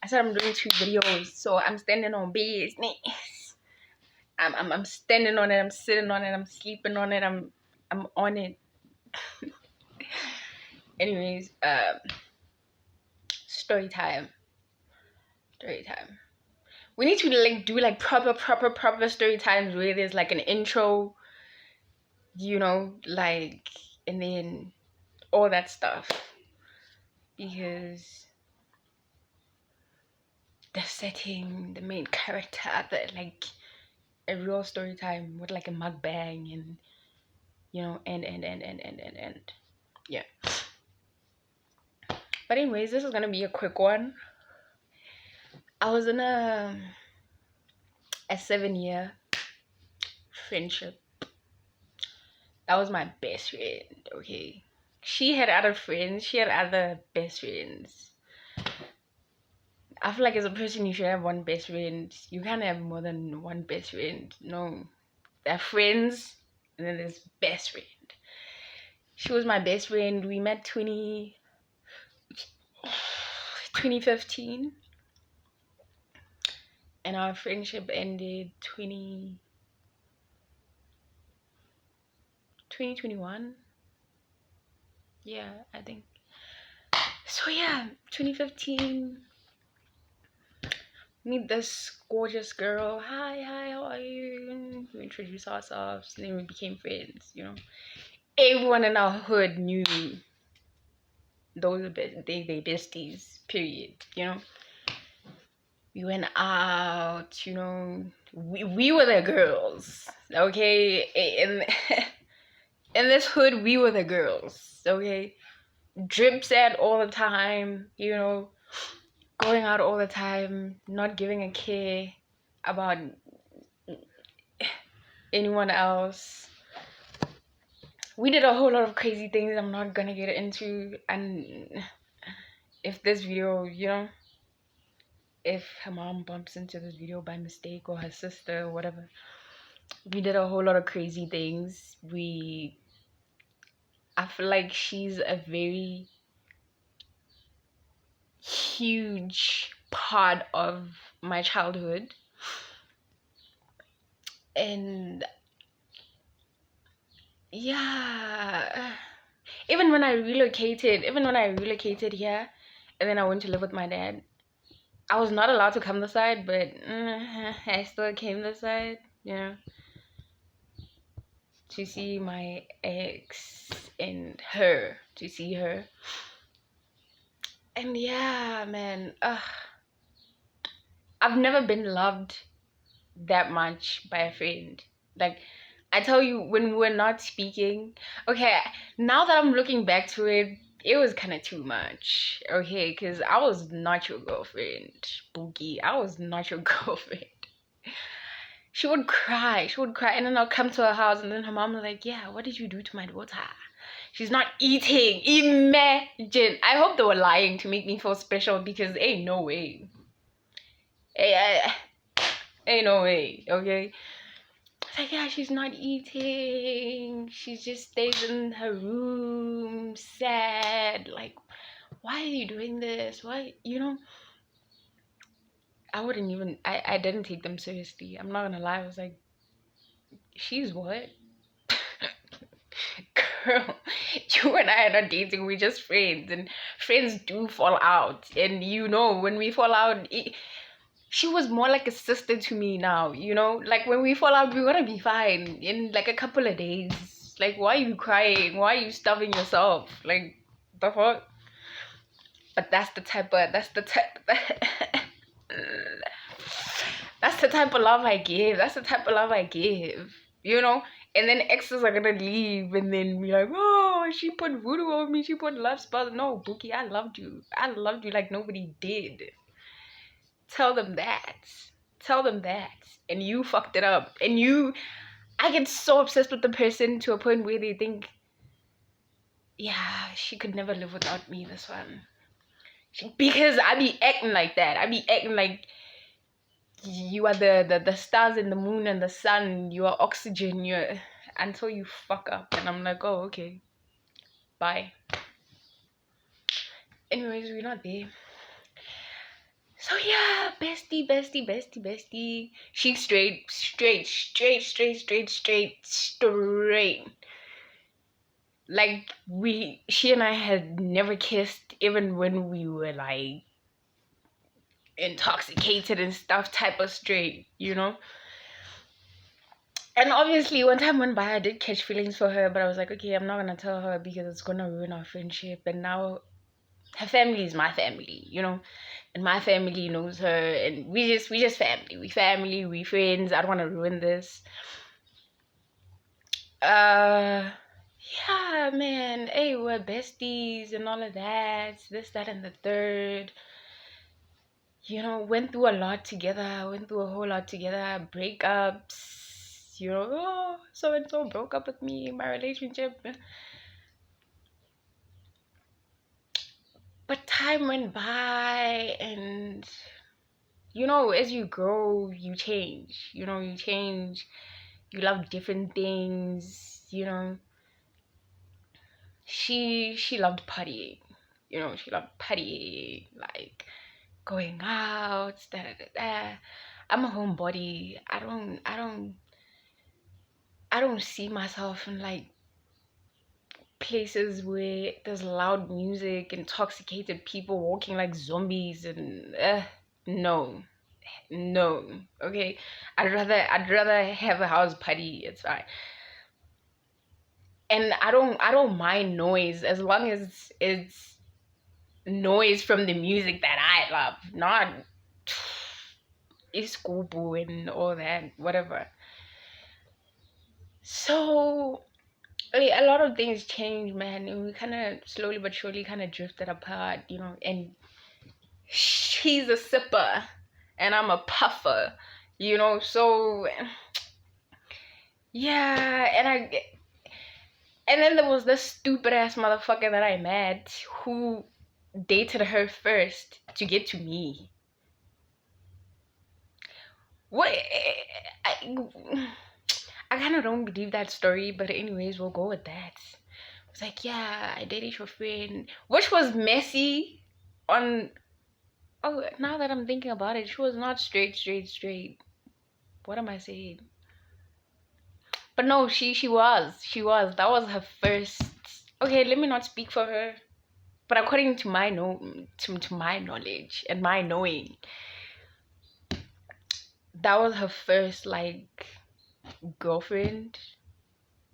I said I'm doing 2 videos, so I'm standing on business. I'm standing on it, I'm sitting on it, I'm sleeping on it, I'm on it. Anyways, story time. We need to like do like proper story times where there's like an intro, like, and then all that stuff, because the setting, the main character, like a real story time with like a mukbang and and yeah. But anyways, this is gonna be a quick one. I was in a 7-year friendship. That was my best friend, okay? She had other friends, she had other best friends. I feel like as a person you should have one best friend. You can't have more than one best friend. No. They're friends and then there's best friend. She was my best friend. We met 2015. And our friendship ended 2021. Yeah, I think. So yeah, 2015. Meet this gorgeous girl. Hi, how are you? We introduced ourselves, and then we became friends, Everyone in our hood knew those are they besties, period, We went out, we were the girls, okay? In this hood, we were the girls, okay? Drip set all the time, going out all the time, not giving a care about anyone else. We did a whole lot of crazy things I'm not gonna get into, and if this video, if her mom bumps into this video by mistake, or her sister, or whatever, we did a whole lot of crazy things. I feel like she's a very huge part of my childhood, and yeah, even when I relocated here, and then I went to live with my dad, I was not allowed to come this side, but I still came this side, to see my ex and to see her. And yeah, man, I've never been loved that much by a friend. Like, I tell you, when we're not speaking, okay, now that I'm looking back to it, it was kind of too much, okay? Because I was not your girlfriend, Boogie. I was not your girlfriend. She would cry, and then I'll come to her house, and then her mom was like, yeah, what did you do to my daughter? She's not eating. Imagine. I hope they were lying to make me feel special, because ain't no way. Ain't no way, okay? It's like, yeah, she's not eating. She just stays in her room, sad. Like, why are you doing this? Why, I didn't take them seriously. I'm not gonna lie. I was like, she's what? Girl, you and I are not dating. We're just friends. And friends do fall out. And when we fall out, she was more like a sister to me now, like when we fall out, we're gonna be fine in like a couple of days. Like, why are you crying? Why are you starving yourself? Like, the fuck? But that's the type that's the type of love I give. And then exes are gonna leave, and then be like, oh, she put voodoo on me, she put love spells. No, Bookie, I loved you like nobody did. Tell them that. And you fucked it up. And I get so obsessed with the person to a point where they think, yeah, she could never live without me, this one. Because I be acting like that. I be acting like you are the stars and the moon and the sun. You are oxygen. Until you fuck up. And I'm like, oh, okay. Bye. Anyways, we're not there. So yeah, bestie. She straight. Like she and I had never kissed, even when we were like intoxicated and stuff, type of straight, you know. And obviously, one time went by, I did catch feelings for her, but I was like, okay, I'm not gonna tell her because it's gonna ruin our friendship. And now her family is my family, you know, and my family knows her, and we just family, we friends. I don't want to ruin this. Yeah, man. Hey, we're besties and all of that. This, that, and the third. You know, went through a lot together. Went through a whole lot together. Breakups. You know, oh, so and so broke up with me in my relationship. But time went by, and you know, as you grow, you change. You know, you change. You love different things. You know, she loved partying. You know, she loved partying, like going out, da da da da. I'm a homebody. I don't see myself in like places where there's loud music, intoxicated people walking like zombies, and no, no. Okay, I'd rather have a house party. It's fine. And I don't mind noise as long as it's noise from the music that I love, not iskubu and all that, whatever. So a lot of things changed, man, and we kind of slowly but surely kind of drifted apart, you know. And she's a sipper, and I'm a puffer, you know. So yeah, and then there was this stupid ass motherfucker that I met who dated her first to get to me. What? I kind of don't believe that story, but anyways, we'll go with that. I was like, yeah, I dated your friend, which was messy. On oh, now that I'm thinking about it, she was not straight. What am I saying? But no, she was. That was her first. Okay, let me not speak for her, but according to my to my knowledge and my knowing, that was her first like girlfriend,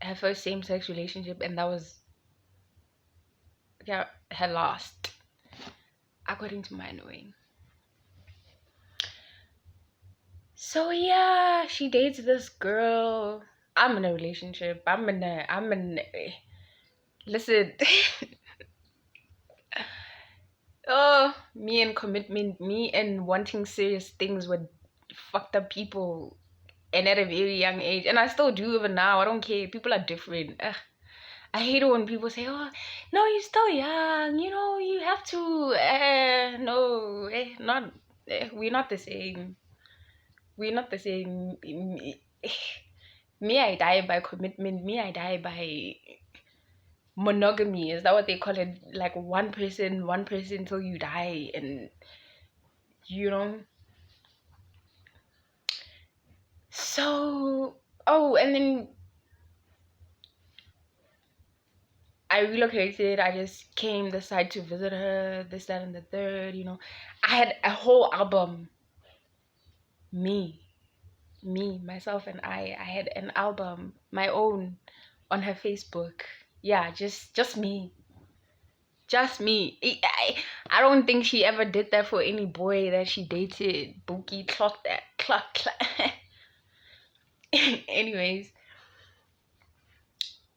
her first same-sex relationship, and that was, yeah, her last, according to my knowing. So yeah, she dates this girl. I'm in a relationship. Listen. Oh, me and commitment, me and wanting serious things with fucked up people, and at a very young age, and I still do even now. I don't care. People are different. Ugh. I hate it when people say, "Oh, no, you're still young. You know, you have to." No, not. We're not the same. We're not the same. Me, I die by commitment. Me, I die by monogamy. Is that what they call it? Like one person till you die, and you know. So, oh, and then I relocated. I just came this side to visit her, this, that, and the third. You know, I had a whole album. Myself, and I had an album, my own, on her Facebook. Yeah, just me. Just me. I don't think she ever did that for any boy that she dated. Bookie, clock that. Clock. Anyways.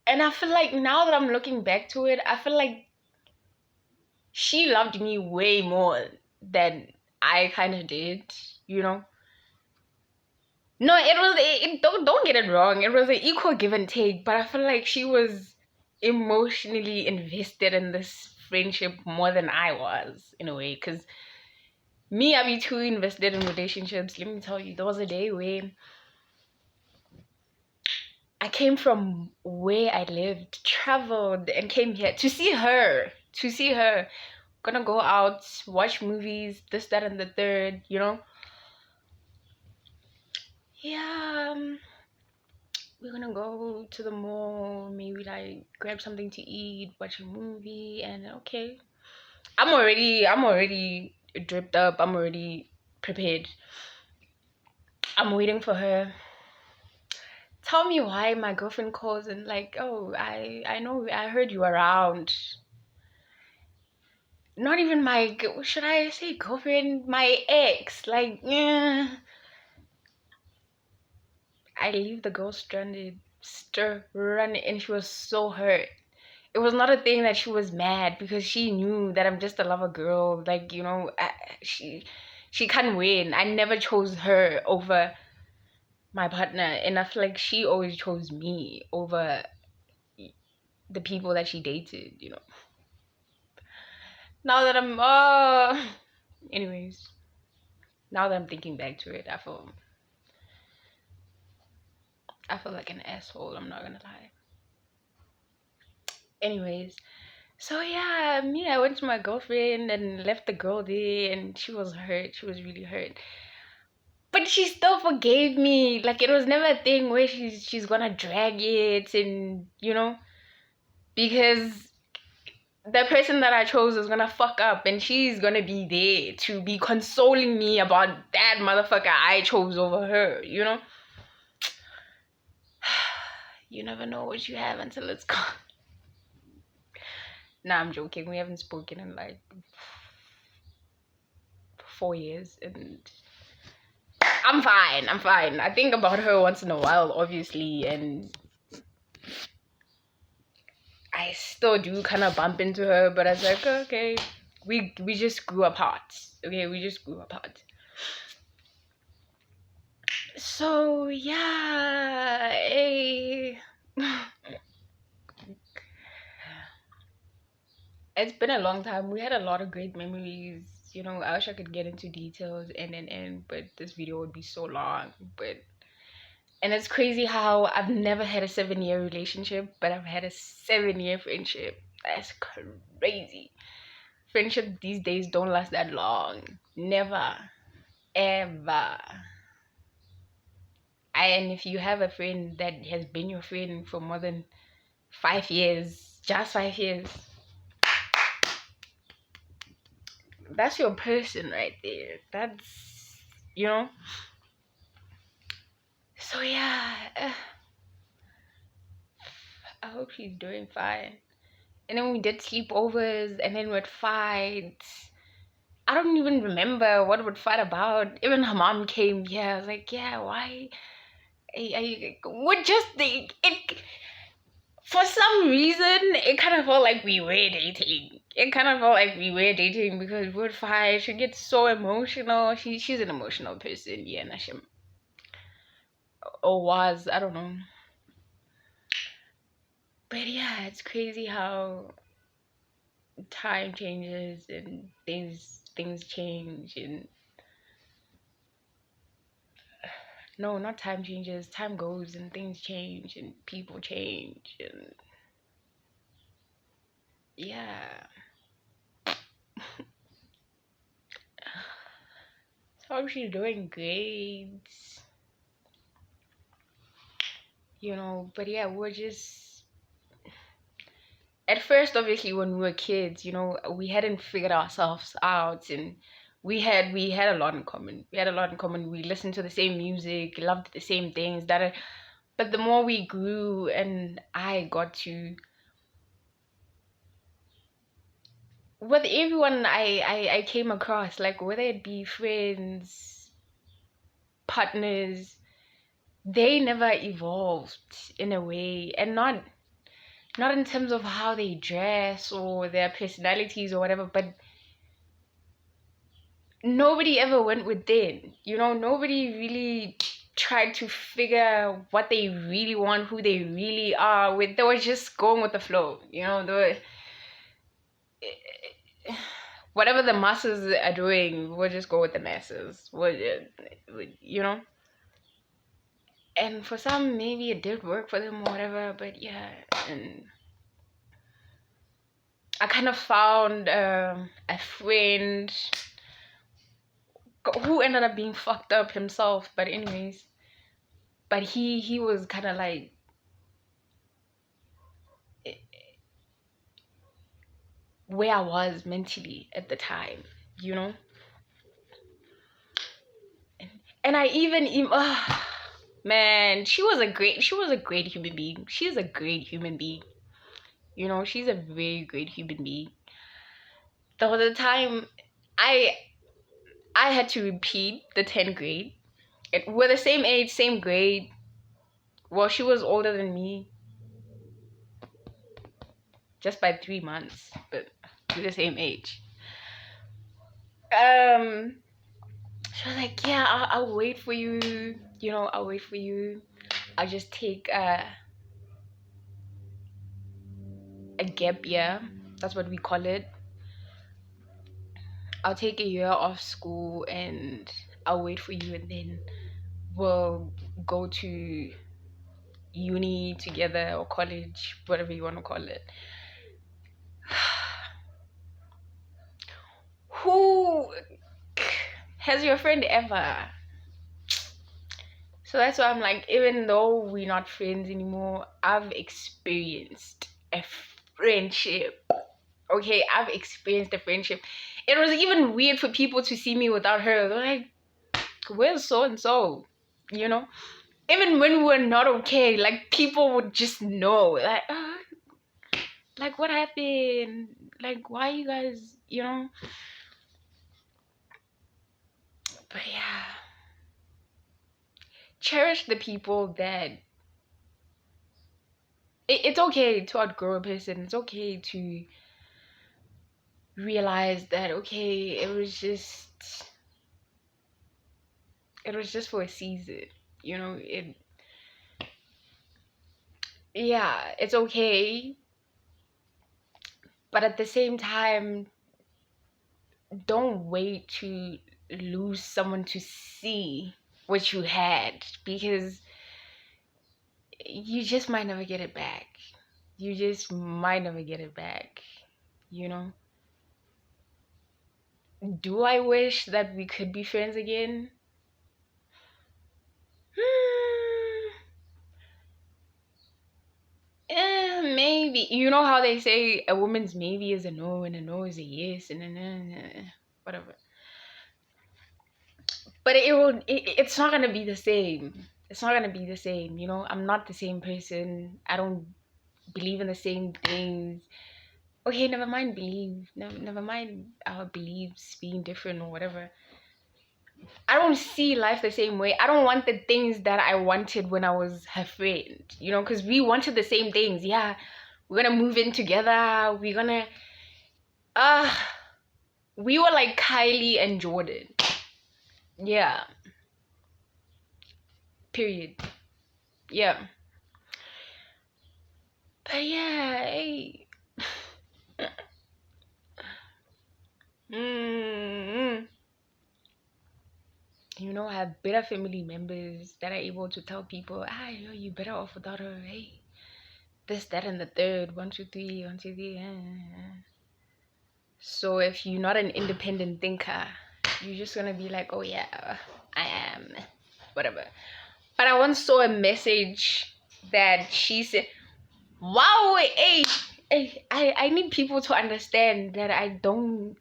And I feel like now that I'm looking back to it, I feel like she loved me way more than I kind of did, you know? No, don't get it wrong. It was an equal give and take, but I feel like she was emotionally invested in this friendship more than I was, in a way. Because me, I be too invested in relationships. Let me tell you, there was a day where I came from where I lived, traveled, and came here to see her. To see her. gonna go out, watch movies, this, that, and the third, you know. Yeah, we're gonna go to the mall, maybe like grab something to eat, watch a movie, and okay. I'm already dripped up. I'm already prepared. I'm waiting for her. Tell me why my girlfriend calls and like, oh, I know, I heard you around. Not even my, should I say girlfriend? My ex. Like, I leave the girl stranded, running, and she was so hurt. It was not a thing that she was mad because she knew that I'm just a lover girl. Like, you know, she can't win. I never chose her over my partner, and I feel like she always chose me over the people that she dated, you know. Now that I'm anyways, now that I'm thinking back to it, I feel like an asshole, I'm not gonna lie. Anyways, so yeah, I went to my girlfriend and left the girl there, and she was hurt. She was really hurt. But she still forgave me. Like, it was never a thing where she's gonna drag it, and you know, because the person that I chose is gonna fuck up, and she's gonna be there to be consoling me about that motherfucker I chose over her, you know? You never know what you have until it's gone. Nah, I'm joking. We haven't spoken in like 4 years, and I'm fine. I'm fine. I think about her once in a while, obviously, and I still do kind of bump into her, but I was like, okay, we just grew apart. Okay, we just grew apart. So yeah, it's been a long time. We had a lot of great memories. You know, I wish I could get into details and but this video would be so long. And it's crazy how I've never had a 7-year relationship, but I've had a 7-year friendship. That's crazy. Friendship these days don't last that long. Never. Ever. And if you have a friend that has been your friend for more than 5 years, just 5 years, that's your person right there. That's, you know. So yeah, I hope she's doing fine. And then we did sleepovers, and then we'd fight. I don't even remember what we'd fight about. Even her mom came here. I was like, yeah, why? Would just it. For some reason, it kind of felt like we were dating. It kind of felt like we were dating because we'd fight. She gets so emotional. She's an emotional person. Yeah, Nashim. Or was, I don't know. But yeah, it's crazy how time changes and things change, and no, not time changes, time goes and things change and people change, and yeah. So she's doing great, you know. But yeah, we're just, at first, obviously, when we were kids, you know, we hadn't figured ourselves out, and we had a lot in common. We had a lot in common. We listened to the same music, loved the same things. But the more we grew, and I got to, with everyone I came across, like whether it be friends, partners, they never evolved in a way, and not in terms of how they dress or their personalities or whatever, but nobody ever went within, you know. Nobody really tried to figure what they really want, who they really are. They were just going with the flow, you know. Whatever the masses are doing, we'll just go with the masses. You know. And for some, maybe it did work for them or whatever. But yeah, and I kind of found a friend who ended up being fucked up himself, but anyways, but he was kind of like where I was mentally at the time, you know. And I even man, she was a great human being. She's a great human being. You know, she's a very great human being. There was a time I had to repeat the 10th grade. We're the same age, same grade. Well, she was older than me just by 3 months, but we're the same age. She was like, yeah, I'll wait for you. You know, I'll wait for you. I'll just take a gap year. That's what we call it. I'll take a year off school and I'll wait for you, and then we'll go to uni together or college, whatever you want to call it. Who has your friend ever? So that's why I'm like, even though we're not friends anymore, I've experienced a friendship. Okay, I've experienced a friendship. It was even weird for people to see me without her. They're like, where's so and so? You know? Even when we're not okay, like people would just know. Like what happened? Like why you guys, you know? But yeah. Cherish the people that it's okay to outgrow a person. It's okay to realize that okay, it was just for a season, you know. It's okay, but at the same time, don't wait to lose someone to see what you had, because you just might never get it back. You just might never get it back, you know. Do I wish that we could be friends again? Maybe. You know how they say a woman's maybe is a no and a no is a yes and whatever. But it's not gonna be the same. It's not gonna be the same, you know. I'm not the same person. I don't believe in the same things. Okay, never mind believe. Never mind our beliefs being different or whatever. I don't see life the same way. I don't want the things that I wanted when I was her friend, you know, because we wanted the same things. Yeah, we're gonna move in together. We're gonna, we were like Kylie and Jordan. Yeah. Period. Yeah. But yeah, hey. You know, I have better family members that are able to tell people, you're better off without her. Hey, this, that, and the third. 1, 2, 3, 1, 2, 3. So if you're not an independent thinker, you're just gonna be like, oh yeah, I am, whatever. But I once saw a message that she said, wow, hey, I need people to understand that I don't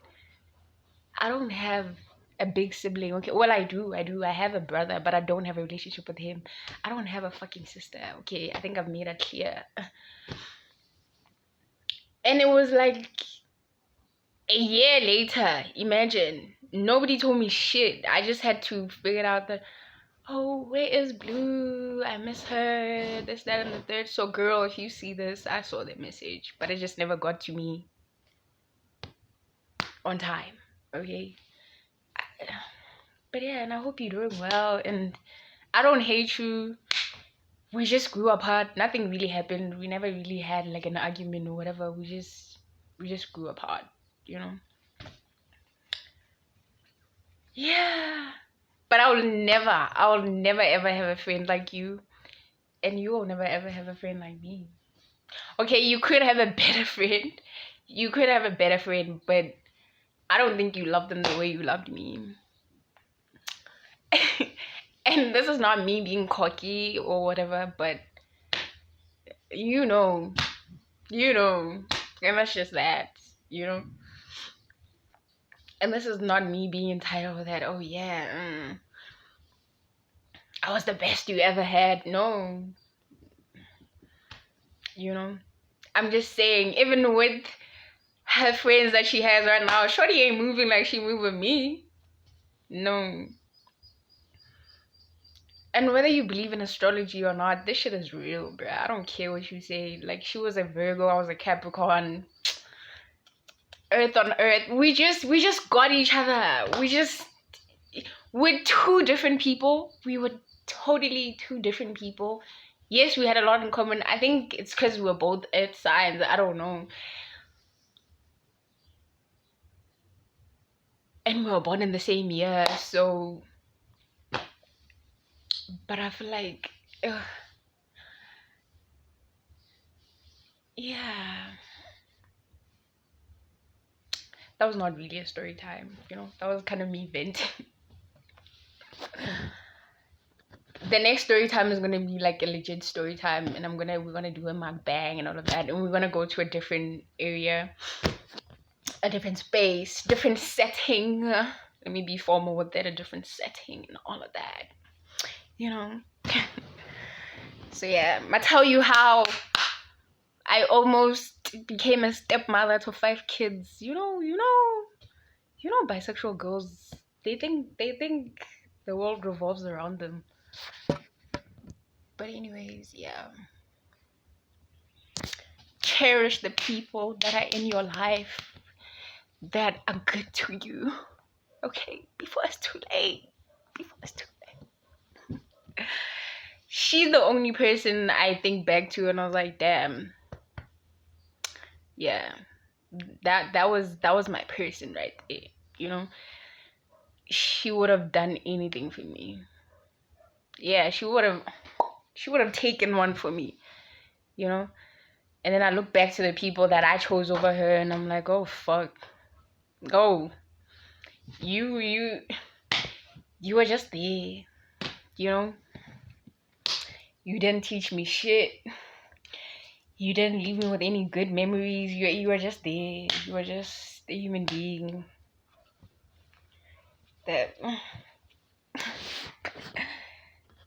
have a big sibling. Okay, well, I do. I have a brother, but I don't have a relationship with him. I don't have a fucking sister. Okay, I think I've made that clear. And it was like a year later, imagine, nobody told me shit. I just had to figure out that, oh, where is Blue? I miss her, this, that, and the third. So girl, if you see this, I saw the message, but it just never got to me on time. Okay, but yeah, and I hope you're doing well, and I don't hate you. We just grew apart. Nothing really happened. We never really had like an argument or whatever. We just grew apart, you know. Yeah. But I will never ever have a friend like you. And you will never ever have a friend like me. Okay, you could have a better friend. You could have a better friend, but I don't think you loved them the way you loved me. And this is not me being cocky or whatever, but you know, and that's just that, and this is not me being entitled that, oh yeah, I was the best you ever had. No, I'm just saying, even with her friends that she has right now, shorty ain't moving like she moved with me. No. And whether you believe in astrology or not, this shit is real, bruh. I don't care what you say. Like, she was a Virgo, I was a Capricorn. Earth on earth. We just got each other. We're two different people. We were totally two different people. Yes, we had a lot in common. I think it's because we were both earth signs. I don't know. And we were born in the same year, so... But I feel like... yeah. That was not really a story time, That was kind of me venting. The next story time is gonna be like a legit story time, and we're gonna do a mukbang and all of that, and we're gonna go to a different area, a different space, different setting. Let me be formal with that, a different setting and all of that, So yeah, I tell you how I almost became a stepmother to 5 kids. Bisexual girls, they think the world revolves around them. But anyways, yeah. Cherish the people that are in your life that are good to you. Okay, before it's too late. She's the only person I think back to, and I was like, damn. Yeah, that was my person right there. She would have done anything for me. Yeah, she would have taken one for me. And then I look back to the people that I chose over her, and I'm like, oh fuck. Oh, you were just there. You didn't teach me shit. You didn't leave me with any good memories. You were just there. You were just a human being. That.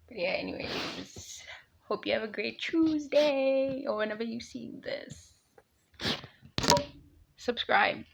But yeah, anyways. Hope you have a great Tuesday or whenever you see this. Subscribe.